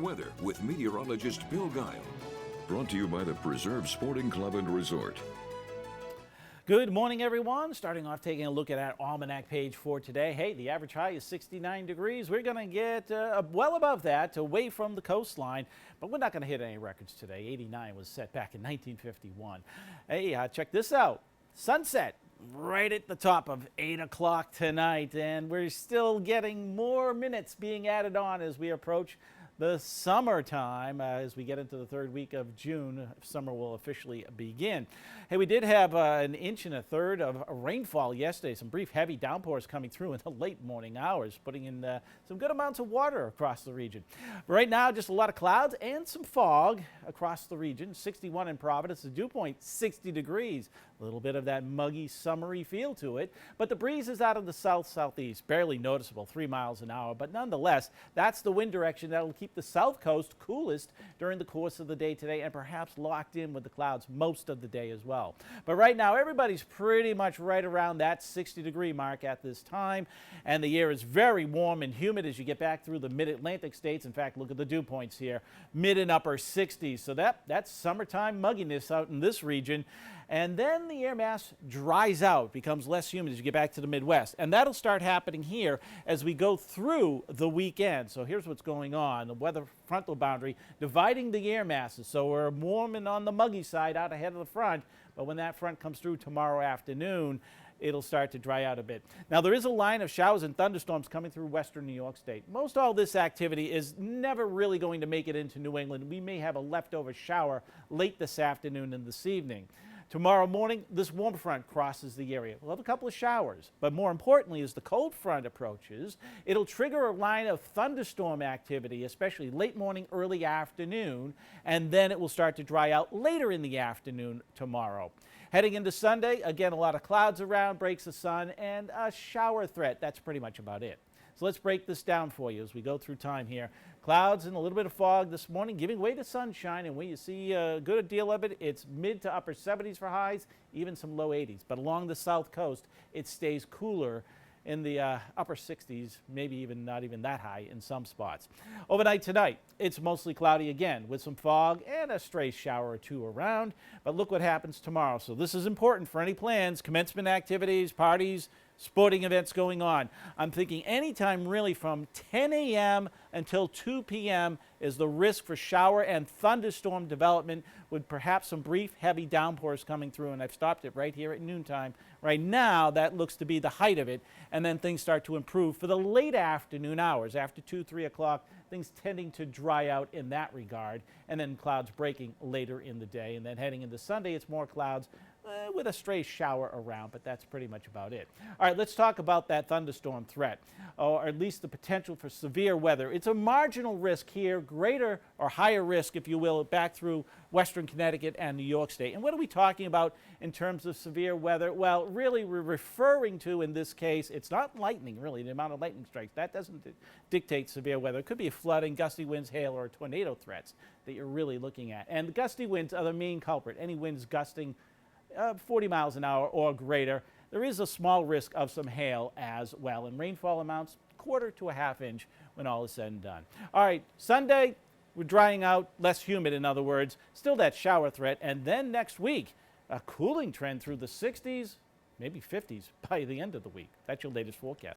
Weather with meteorologist Bill Guile. Brought to you by the Preserve Sporting Club and Resort. Good morning, everyone. Starting off taking a look at our almanac page for today. Hey, the average high is 69 degrees. We're going to get well above that, away from the coastline, but we're not going to hit any records today. 89 was set back in 1951. Hey, check this out. Sunset right at the top of 8 o'clock tonight, and we're still getting more minutes being added on as we approach the summertime. As we get into the third week of June, summer will officially begin. Hey, we did have 1 1/3 inches of rainfall yesterday. Some brief heavy downpours coming through in the late morning hours, putting in some good amounts of water across the region. Right now, just a lot of clouds and some fog across the region. 61 in Providence, the dew point 60 degrees. A little bit of that muggy, summery feel to it, but the breeze is out of the south-southeast, barely noticeable, 3 miles an hour. But nonetheless, that's the wind direction that will keep the south coast coolest during the course of the day today, and perhaps locked in with the clouds most of the day as well. But right now, everybody's pretty much right around that 60-degree mark at this time, and the air is very warm and humid as you get back through the mid-Atlantic states. In fact, look at the dew points here, mid and upper 60s. So that's summertime mugginess out in this region. And then the air mass dries out, becomes less humid as you get back to the Midwest. And that'll start happening here as we go through the weekend. So here's what's going on. The weather frontal boundary dividing the air masses. So we're warm and on the muggy side out ahead of the front. But when that front comes through tomorrow afternoon, it'll start to dry out a bit. Now, there is a line of showers and thunderstorms coming through western New York State. Most all this activity is never really going to make it into New England. We may have a leftover shower late this afternoon and this evening. Tomorrow morning, this warm front crosses the area. We'll have a couple of showers, but more importantly, as the cold front approaches, it'll trigger a line of thunderstorm activity, especially late morning, early afternoon, and then it will start to dry out later in the afternoon tomorrow. Heading into Sunday, again, a lot of clouds around, breaks of sun, and a shower threat. That's pretty much about it. So let's break this down for you as we go through time here. Clouds and a little bit of fog this morning, giving way to sunshine, and when you see a good deal of it, it's mid to upper 70s for highs, even some low 80s. But along the south coast, it stays cooler in the upper 60s, maybe even not even that high in some spots. Overnight tonight, it's mostly cloudy again with some fog and a stray shower or two around. But look what happens tomorrow. So this is important for any plans, commencement activities, parties, sporting events going on. I'm thinking anytime really from 10 a.m. until 2 p.m. is the risk for shower and thunderstorm development with perhaps some brief heavy downpours coming through, and I've stopped it right here at noontime. Right now, that looks to be the height of it, and then things start to improve for the late afternoon hours. After 2, 3 o'clock, things tending to dry out in that regard, and then clouds breaking later in the day. And then heading into Sunday, it's more clouds with a stray shower around, but that's pretty much about it. All right, let's talk about that thunderstorm threat, or at least the potential for severe weather. It's a marginal risk here, greater or higher risk, if you will, back through western Connecticut and New York State. And what are we talking about in terms of severe weather? Well, really, we're referring to, in this case, it's not lightning, really, the amount of lightning strikes. That doesn't dictate severe weather. It could be flooding, gusty winds, hail, or tornado threats that you're really looking at. And the gusty winds are the main culprit. Any winds gusting 40 miles an hour or greater. There is a small risk of some hail as well, and rainfall amounts 1/4 to a 1/2 inch when all is said and done. All right, Sunday, we're drying out, less humid, in other words, still that shower threat, and then next week, a cooling trend through the 60s, maybe 50s by the end of the week. That's your latest forecast.